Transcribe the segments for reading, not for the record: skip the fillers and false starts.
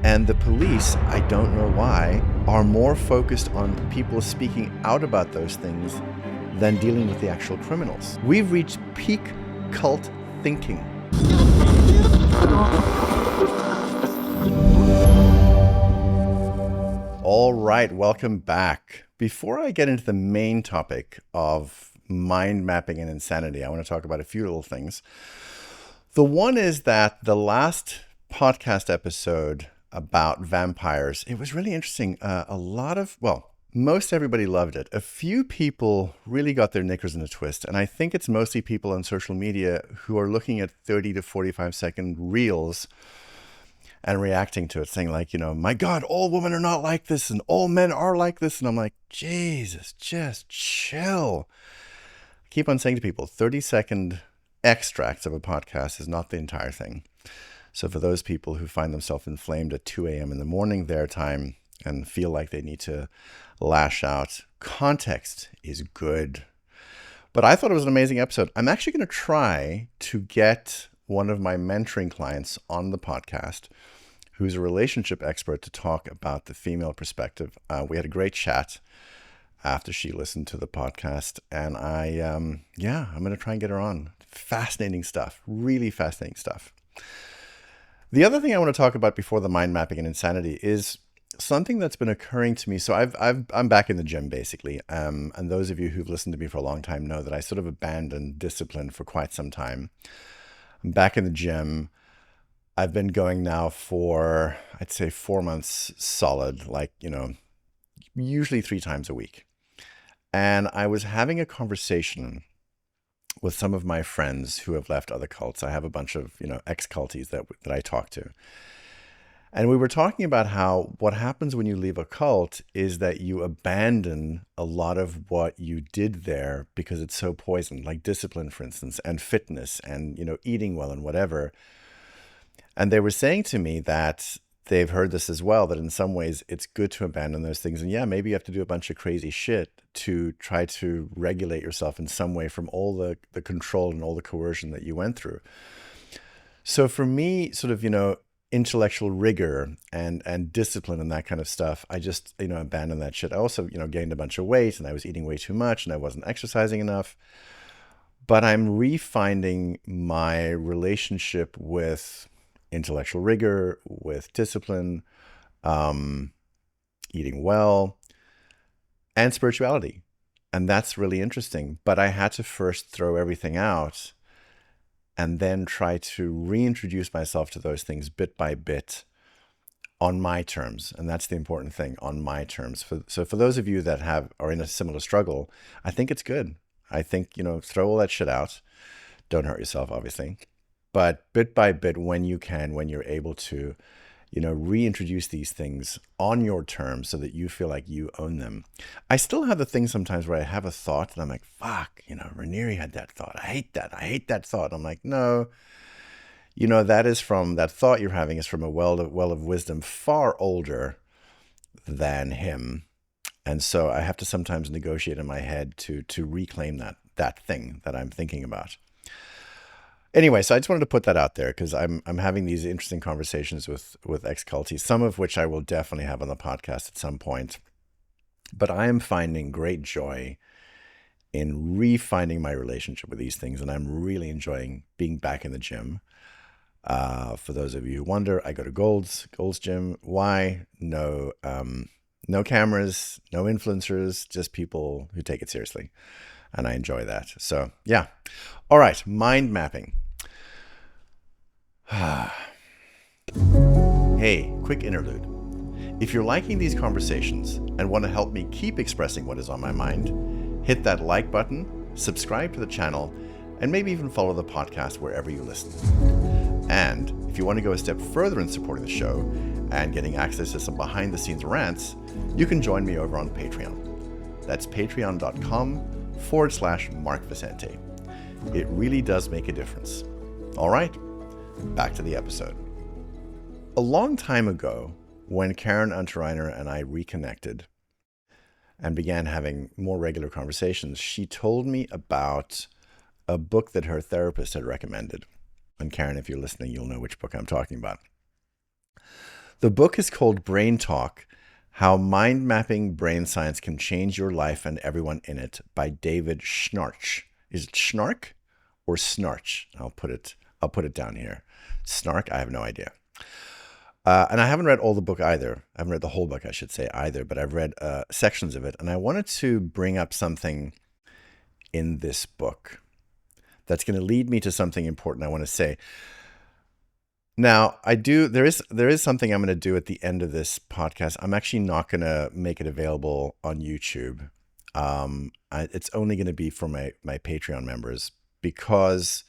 And the police, I don't know why, are more focused on people speaking out about those things than dealing with the actual criminals. We've reached peak cult thinking. All right, welcome back. Before I get into the main topic of mind mapping and insanity, I want to talk about a few little things. The one is that the last podcast episode about vampires, it was really interesting. Most everybody loved it. A few people really got their knickers in a twist, and I think it's mostly people on social media who are looking at 30 to 45 second reels and reacting to it, saying like, my God, all women are not like this and all men are like this. And I'm like, Jesus, just chill. I keep on saying to people, 30-second extracts of a podcast is not the entire thing. So for those people who find themselves inflamed at 2 a.m. in the morning their time and feel like they need to lash out, context is good. But I thought it was an amazing episode. I'm actually going to try to get one of my mentoring clients on the podcast who's a relationship expert to talk about the female perspective. We had a great chat after she listened to the podcast, and I'm going to try and get her on. Fascinating stuff, really fascinating stuff. The other thing I want to talk about before the mind mapping and insanity is something that's been occurring to me. So I'm back in the gym basically, and those of you who've listened to me for a long time know that I sort of abandoned discipline for quite some time. I'm back in the gym. I've been going now for, I'd say 4 months solid, usually 3 times a week. And I was having a conversation with some of my friends who have left other cults. I have a bunch of, ex-culties that I talk to. And we were talking about how what happens when you leave a cult is that you abandon a lot of what you did there because it's so poisoned, like discipline, for instance, and fitness and, eating well and whatever. And they were saying to me that they've heard this as well, that in some ways it's good to abandon those things. And yeah, maybe you have to do a bunch of crazy shit to try to regulate yourself in some way from all the control and all the coercion that you went through. So for me, sort of, intellectual rigor and discipline and that kind of stuff, I just, abandoned that shit. I also, gained a bunch of weight and I was eating way too much and I wasn't exercising enough. But I'm refinding my relationship with intellectual rigor, with discipline, eating well, and spirituality. And that's really interesting. But I had to first throw everything out and then try to reintroduce myself to those things bit by bit on my terms. And that's the important thing, on my terms. So for those of you that are in a similar struggle, I think it's good. I think, throw all that shit out. Don't hurt yourself, obviously. But bit by bit, when you can, when you're able to, reintroduce these things on your terms so that you feel like you own them. I still have the thing sometimes where I have a thought and I'm like, fuck, Raniere had that thought. I hate that thought. I'm like, no, that thought you're having is from a well of wisdom far older than him. And so I have to sometimes negotiate in my head to reclaim that thing that I'm thinking about. Anyway, so I just wanted to put that out there because I'm having these interesting conversations with ex-culties, some of which I will definitely have on the podcast at some point. But I am finding great joy in refinding my relationship with these things, and I'm really enjoying being back in the gym. For those of you who wonder, I go to Gold's Gym. Why? No cameras, no influencers, just people who take it seriously. And I enjoy that. So yeah. All right. Mind mapping. Hey, quick interlude. If you're liking these conversations and want to help me keep expressing what is on my mind, hit that like button, subscribe to the channel, and maybe even follow the podcast wherever you listen. And if you want to go a step further in supporting the show and getting access to some behind-the-scenes rants, you can join me over on Patreon. That's patreon.com/Mark Vicente. It really does make a difference. All right, back to the episode. A long time ago, when Karen Unterreiner and I reconnected and began having more regular conversations, she told me about a book that her therapist had recommended. And Karen, if you're listening, you'll know which book I'm talking about. The book is called Brain Talk: How Mind Mapping Brain Science Can Change Your Life and Everyone in It by David Schnarch. Is it Schnarch or Snarch? I'll put it down here. Snark, I have no idea. And I haven't read all the book either. I haven't read the whole book, I should say, either, but I've read sections of it. And I wanted to bring up something in this book that's going to lead me to something important I want to say. Now, there is something I'm going to do at the end of this podcast. I'm actually not going to make it available on YouTube. It's only going to be for my Patreon members, because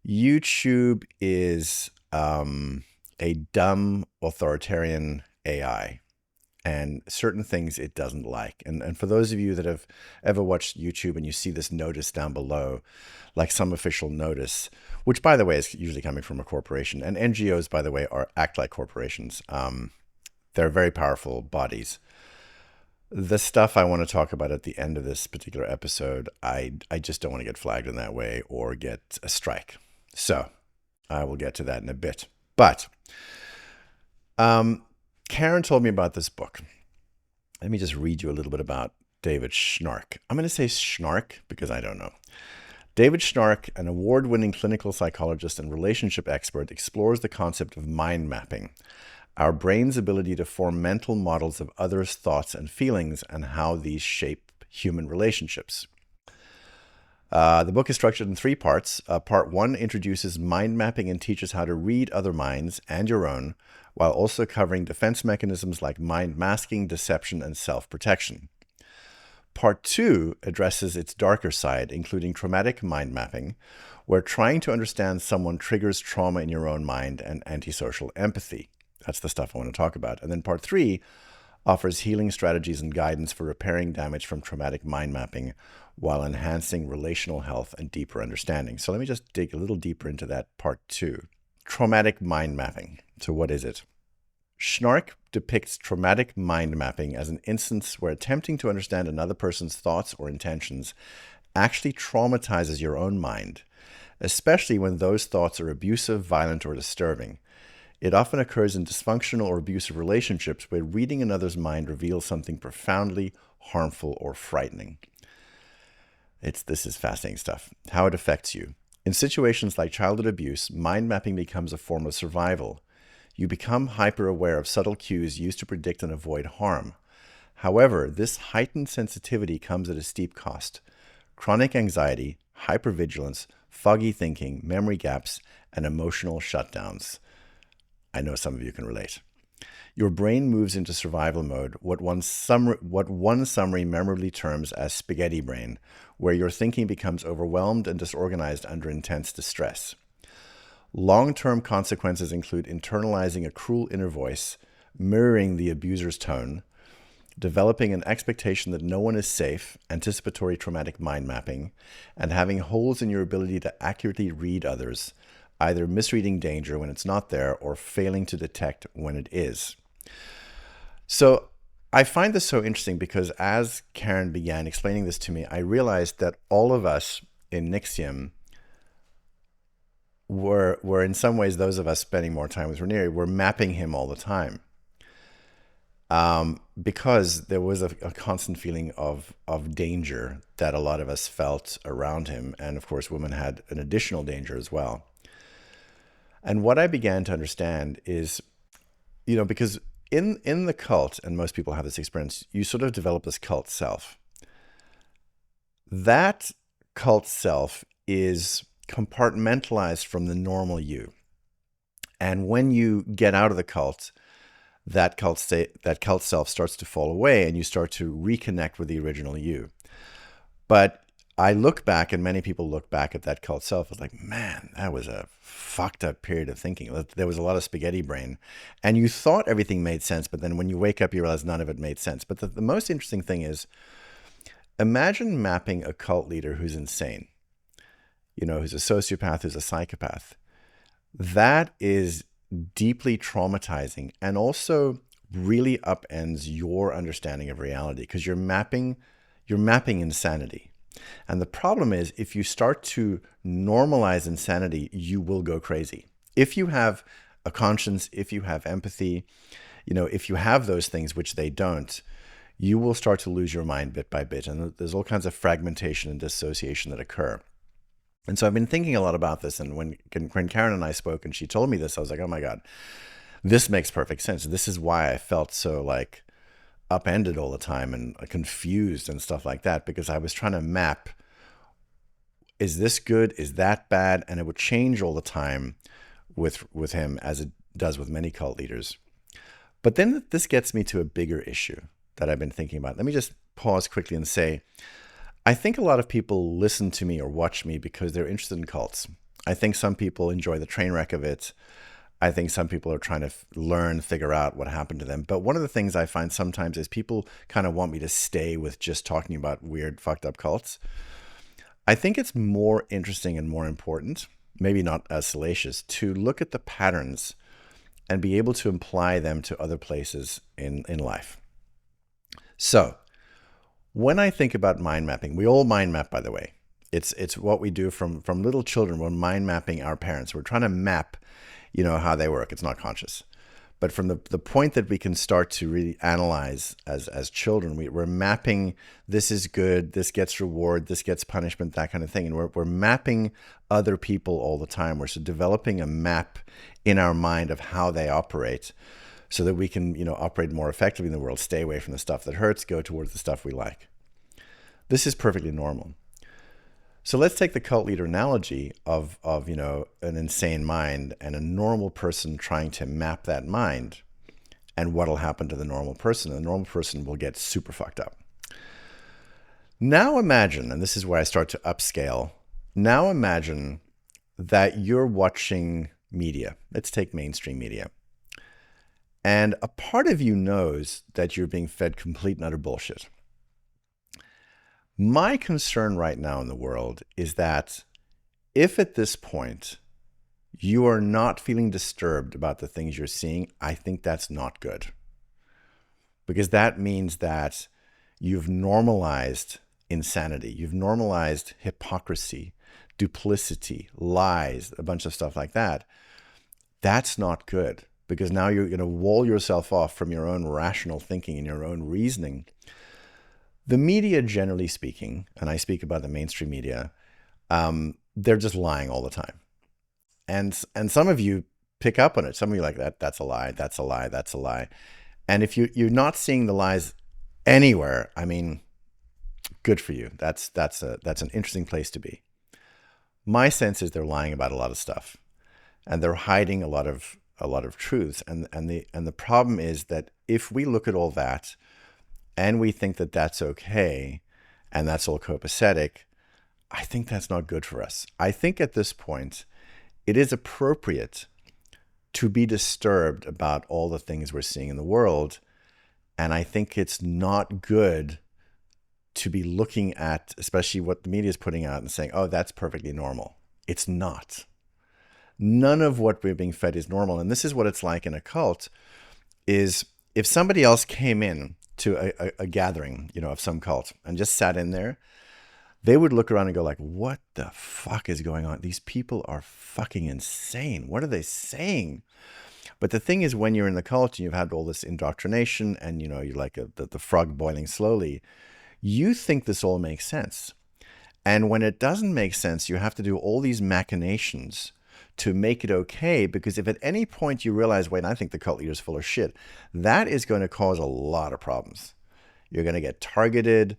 YouTube is a dumb authoritarian AI, and certain things it doesn't like. And for those of you that have ever watched YouTube and you see this notice down below, like some official notice, which, by the way, is usually coming from a corporation. And NGOs, by the way, act like corporations. They're very powerful bodies. The stuff I want to talk about at the end of this particular episode, I just don't want to get flagged in that way or get a strike. So I will get to that in a bit. But Karen told me about this book. Let me just read you a little bit about David Schnarch. I'm going to say Schnarch because I don't know. David Schnarch, an award-winning clinical psychologist and relationship expert, explores the concept of mind mapping, our brain's ability to form mental models of others' thoughts and feelings, and how these shape human relationships. The book is structured in 3 parts. Part 1 introduces mind mapping and teaches how to read other minds and your own, while also covering defense mechanisms like mind masking, deception, and self-protection. Part 2 addresses its darker side, including traumatic mind mapping, where trying to understand someone triggers trauma in your own mind, and antisocial empathy. That's the stuff I want to talk about. And then Part 3 offers healing strategies and guidance for repairing damage from traumatic mind mapping while enhancing relational health and deeper understanding. So let me just dig a little deeper into that Part 2. Traumatic mind mapping. So what is it? Schnarch depicts traumatic mind mapping as an instance where attempting to understand another person's thoughts or intentions actually traumatizes your own mind, especially when those thoughts are abusive, violent, or disturbing. It often occurs in dysfunctional or abusive relationships where reading another's mind reveals something profoundly harmful or frightening. This is fascinating stuff. How it affects you. In situations like childhood abuse, mind mapping becomes a form of survival. You become hyper-aware of subtle cues used to predict and avoid harm. However, this heightened sensitivity comes at a steep cost. Chronic anxiety, hyper-vigilance, foggy thinking, memory gaps, and emotional shutdowns. I know some of you can relate. Your brain moves into survival mode, what one summary memorably terms as spaghetti brain, where your thinking becomes overwhelmed and disorganized under intense distress. Long-term consequences include internalizing a cruel inner voice, mirroring the abuser's tone, developing an expectation that no one is safe, anticipatory traumatic mind mapping, and having holes in your ability to accurately read others, either misreading danger when it's not there or failing to detect when it is. So I find this so interesting because as Karen began explaining this to me, I realized that all of us in NXIVM were in some ways, those of us spending more time with Raniere, were mapping him all the time. Because there was a constant feeling of danger that a lot of us felt around him. And of course, women had an additional danger as well. And what I began to understand is, because in the cult, and most people have this experience, you sort of develop this cult self. That cult self is compartmentalized from the normal you. And when you get out of the cult, that cult self starts to fall away and you start to reconnect with the original you. But I look back, and many people look back at that cult self as like, man, that was a fucked up period of thinking. There was a lot of spaghetti brain. And you thought everything made sense, but then when you wake up, you realize none of it made sense. But the most interesting thing is, imagine mapping a cult leader who's insane. Who's a sociopath, who's a psychopath. That is deeply traumatizing and also really upends your understanding of reality because you're mapping insanity. And the problem is, if you start to normalize insanity, you will go crazy. If you have a conscience, if you have empathy, if you have those things, which they don't, you will start to lose your mind bit by bit. And there's all kinds of fragmentation and dissociation that occur. And so I've been thinking a lot about this. And when Karen and I spoke and she told me this, I was like, oh my God, this makes perfect sense. This is why I felt so like upended all the time and confused and stuff like that, because I was trying to map, is this good? Is that bad? And it would change all the time with him, as it does with many cult leaders. But then this gets me to a bigger issue that I've been thinking about. Let me just pause quickly and say, I think a lot of people listen to me or watch me because they're interested in cults. I think some people enjoy the train wreck of it. I think some people are trying to figure out what happened to them. But one of the things I find sometimes is people kind of want me to stay with just talking about weird, fucked up cults. I think it's more interesting and more important, maybe not as salacious, to look at the patterns and be able to apply them to other places in life. So when I think about mind mapping, we all mind map, by the way. It's what we do from little children. We're mind mapping our parents. We're trying to map, how they work. It's not conscious. But from the point that we can start to really analyze as children, we're mapping, this is good, this gets reward, this gets punishment, that kind of thing. And we're mapping other people all the time. We're so developing a map in our mind of how they operate so that we can, operate more effectively in the world, stay away from the stuff that hurts, go towards the stuff we like. This is perfectly normal. So let's take the cult leader analogy of an insane mind and a normal person trying to map that mind, and what'll happen to the normal person. The normal person will get super fucked up. Now imagine, and this is where I start to upscale, now imagine that you're watching media. Let's take mainstream media. And a part of you knows that you're being fed complete and utter bullshit. My concern right now in the world is that if at this point you are not feeling disturbed about the things you're seeing, I think that's not good. Because that means that you've normalized insanity. You've normalized hypocrisy, duplicity, lies, a bunch of stuff like that. That's not good, because now you're going to wall yourself off from your own rational thinking and your own reasoning. The media, generally speaking, and I speak about the mainstream media, they're just lying all the time. And some of you pick up on it. Some of you are like, that's a lie, that's a lie, that's a lie. And if you're not seeing the lies anywhere, I mean, good for you. That's an interesting place to be. My sense is they're lying about a lot of stuff, and they're hiding a lot of truths. And the problem is that if we look at all that and we think that that's okay, and that's all copacetic, I think that's not good for us. I think at this point, it is appropriate to be disturbed about all the things we're seeing in the world. And I think it's not good to be looking at, especially what the media is putting out and saying, oh, that's perfectly normal. It's not. None of what we're being fed is normal. And this is what it's like in a cult, is if somebody else came in to a gathering, of some cult and just sat in there, they would look around and go like, what the fuck is going on? These people are fucking insane. What are they saying? But the thing is, when you're in the cult and you've had all this indoctrination and, you're like the frog boiling slowly, you think this all makes sense. And when it doesn't make sense, you have to do all these machinations to make it okay, because if at any point you realize, wait, I think the cult leader's full of shit, that is going to cause a lot of problems. You're going to get targeted.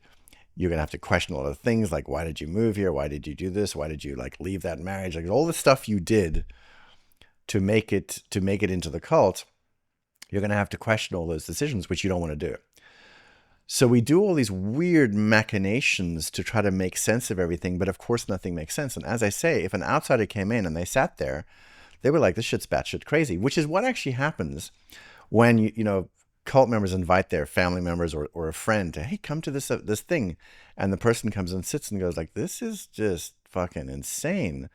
You're going to have to question a lot of things like, why did you move here? Why did you do this? Why did you leave that marriage? Like all the stuff you did to make it into the cult, you're going to have to question all those decisions, which you don't want to do. So we do all these weird machinations to try to make sense of everything, but of course nothing makes sense. And as I say, if an outsider came in and they sat there, they were like, this shit's batshit crazy, which is what actually happens when cult members invite their family members or a friend to, hey, come to this thing. And the person comes and sits and goes like, this is just fucking insane.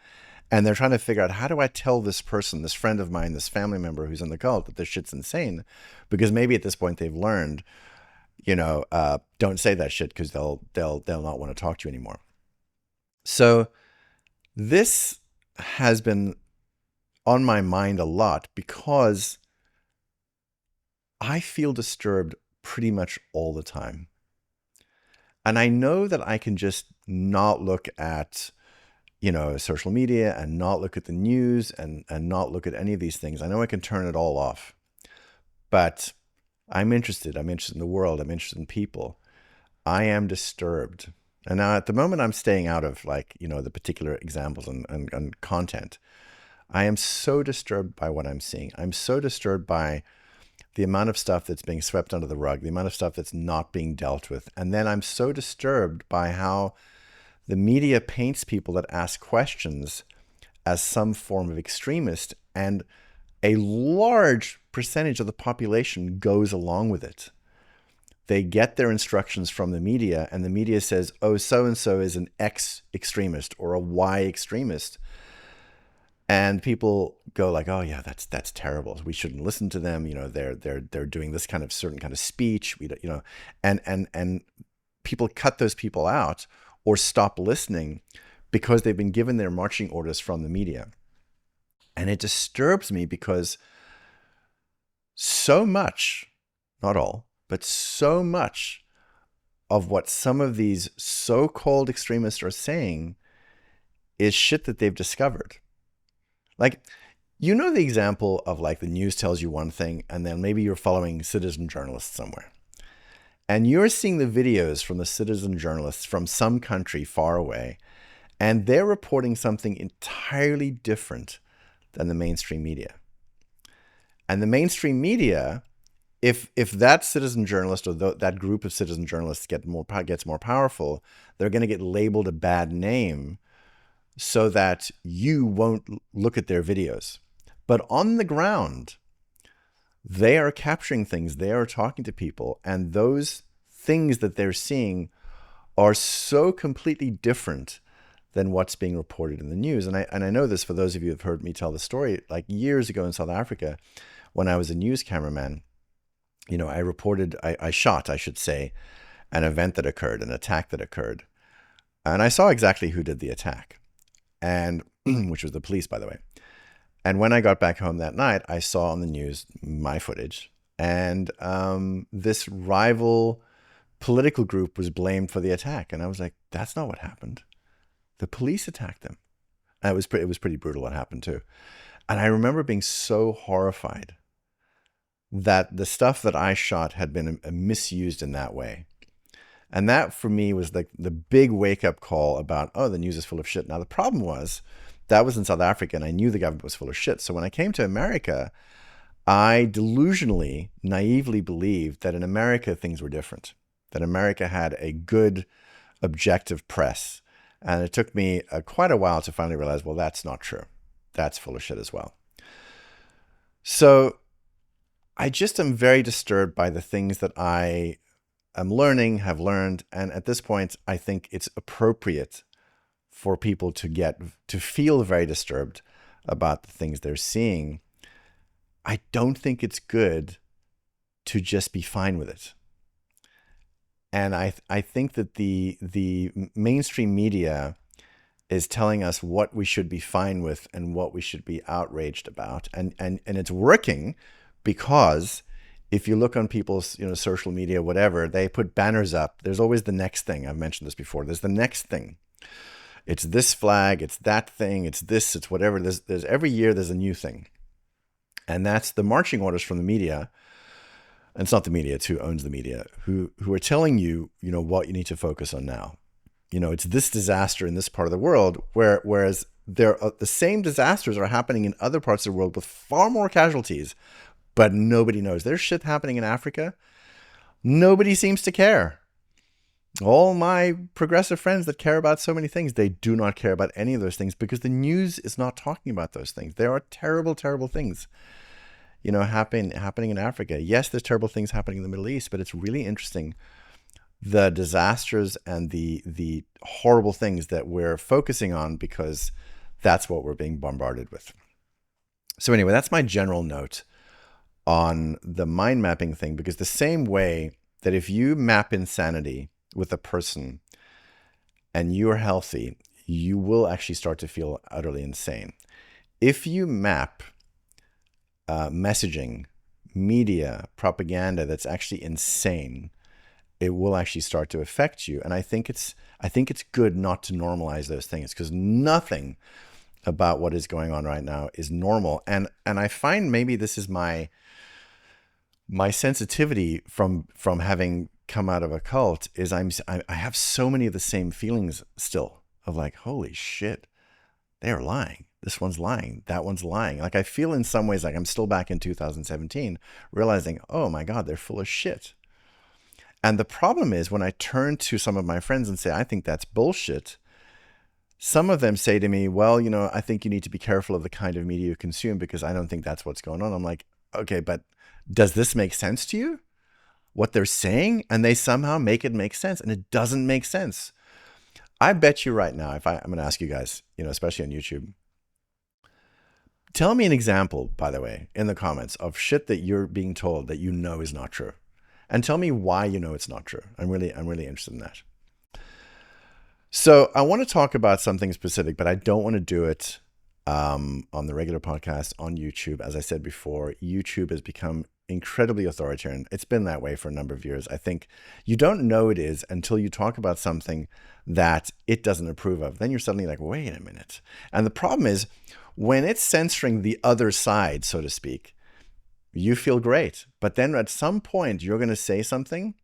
And they're trying to figure out, how do I tell this person, this friend of mine, this family member who's in the cult, that this shit's insane? Because maybe at this point they've learned, don't say that shit, because they'll not want to talk to you anymore. So this has been on my mind a lot because I feel disturbed pretty much all the time. And I know that I can just not look at, social media and not look at the news and not look at any of these things. I know I can turn it all off, but I'm interested. I'm interested in the world. I'm interested in people. I am disturbed. And now at the moment, I'm staying out of the particular examples and content. I am so disturbed by what I'm seeing. I'm so disturbed by the amount of stuff that's being swept under the rug, the amount of stuff that's not being dealt with. And then I'm so disturbed by how the media paints people that ask questions as some form of extremist, and a large percentage of the population goes along with it. They get their instructions from the media, and the media says, oh, so-and-so is an X extremist or a Y extremist. And people go like, oh yeah, that's terrible. We shouldn't listen to them. They're doing this kind of certain kind of speech. And people cut those people out or stop listening because they've been given their marching orders from the media. And it disturbs me because so much, not all, but so much of what some of these so-called extremists are saying is shit that they've discovered. Like, the example of the news tells you one thing, and then maybe you're following citizen journalists somewhere. And you're seeing the videos from the citizen journalists from some country far away, and they're reporting something entirely different than the mainstream media. And the mainstream media, if that citizen journalist or that group of citizen journalists gets more powerful, they're going to get labeled a bad name so that you won't look at their videos. But on the ground, they are capturing things, they are talking to people, and those things that they're seeing are so completely different than what's being reported in the news. And I know this for those of you who have heard me tell the story, like years ago in South Africa, when I was a news cameraman, I shot, I should say, an event that occurred, an attack that occurred. And I saw exactly who did the attack, and which was the police, by the way. And when I got back home that night, I saw on the news my footage, and this rival political group was blamed for the attack. And I was like, that's not what happened. The police attacked them. And it was pretty brutal what happened too. And I remember being so horrified that the stuff that I shot had been misused in that way. And that for me was like the big wake-up call about, oh, the news is full of shit. Now the problem was, that was in South Africa, and I knew the government was full of shit. So when I came to America, I delusionally, naively believed that in America things were different, that America had a good, objective press. And it took me quite a while to finally realize, well, that's not true. That's full of shit as well. So I just am very disturbed by the things that I am learning, have learned. And at this point, I think it's appropriate for people to feel very disturbed about the things they're seeing. I don't think it's good to just be fine with it. And I think that the mainstream media is telling us what we should be fine with and what we should be outraged about. And it's working, because if you look on people's social media, whatever, they put banners up. There's always the next thing. I've mentioned this before. There's the next thing. It's this flag, it's that thing, it's this, it's whatever. There's every year there's a new thing. And that's the marching orders from the media. And it's not the media, it's who owns the media, who are telling you, what you need to focus on now. It's this disaster in this part of the world, whereas the same disasters are happening in other parts of the world with far more casualties, but nobody knows. There's shit happening in Africa. Nobody seems to care. All my progressive friends that care about so many things, they do not care about any of those things because the news is not talking about those things. There are terrible, terrible things, happening in Africa. Yes, there's terrible things happening in the Middle East, but it's really interesting, the disasters and the horrible things that we're focusing on, because that's what we're being bombarded with. So anyway, that's my general note on the mind mapping thing, because the same way that if you map insanity with a person and you're healthy, you will actually start to feel utterly insane. if you map messaging, media, propaganda that's actually insane, it will actually start to affect you. And I think it's good not to normalize those things, because nothing about what is going on right now is normal. And I find maybe this is my sensitivity from having come out of a cult, is I have so many of the same feelings still of like, holy shit, they are lying. This one's lying. That one's lying. Like, I feel in some ways like I'm still back in 2017, realizing, oh my God, they're full of shit. And the problem is, when I turn to some of my friends and say, I think that's bullshit, some of them say to me, well, I think you need to be careful of the kind of media you consume, because I don't think that's what's going on. I'm like, okay, but does this make sense to you? What they're saying? And they somehow make it make sense, and it doesn't make sense. I bet you right now, I'm going to ask you guys, especially on YouTube, tell me an example, by the way, in the comments of shit that you're being told that is not true. And tell me why it's not true. I'm really interested in that. So I want to talk about something specific, but I don't want to do it on the regular podcast on YouTube. As I said before, YouTube has become incredibly authoritarian. It's been that way for a number of years. I think you don't know it is until you talk about something that it doesn't approve of. Then you're suddenly like, wait a minute. And the problem is, when it's censoring the other side, so to speak, you feel great. But then at some point, you're going to say something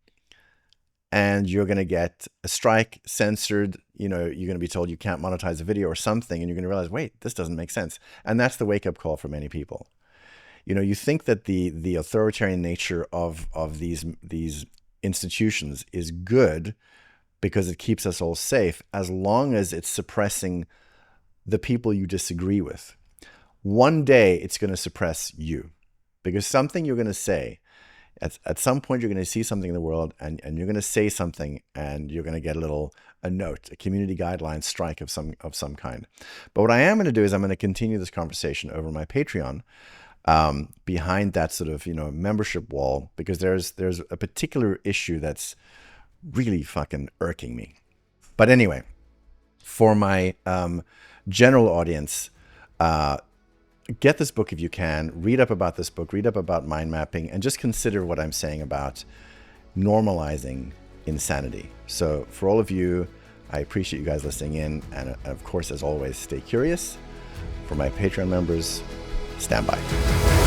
and you're going to get a strike, censored. You're going to be told you can't monetize a video or something. And you're going to realize, wait, this doesn't make sense. And that's the wake-up call for many people. You think that the authoritarian nature of these institutions is good because it keeps us all safe, as long as it's suppressing the people you disagree with. One day it's going to suppress you, because something you're going to say, at some point you're going to see something in the world, and you're going to say something, and you're going to get a note, a community guideline strike of some kind. But what I am going to do is I'm going to continue this conversation over my Patreon, behind that sort of membership wall, because there's a particular issue that's really fucking irking me. But anyway, for my general audience, get this book if you can. Read up about this book. Read up about mind mapping, and just consider what I'm saying about normalizing insanity. So for all of you, I appreciate you guys listening in, and of course, as always, stay curious. For my Patreon members, stand by.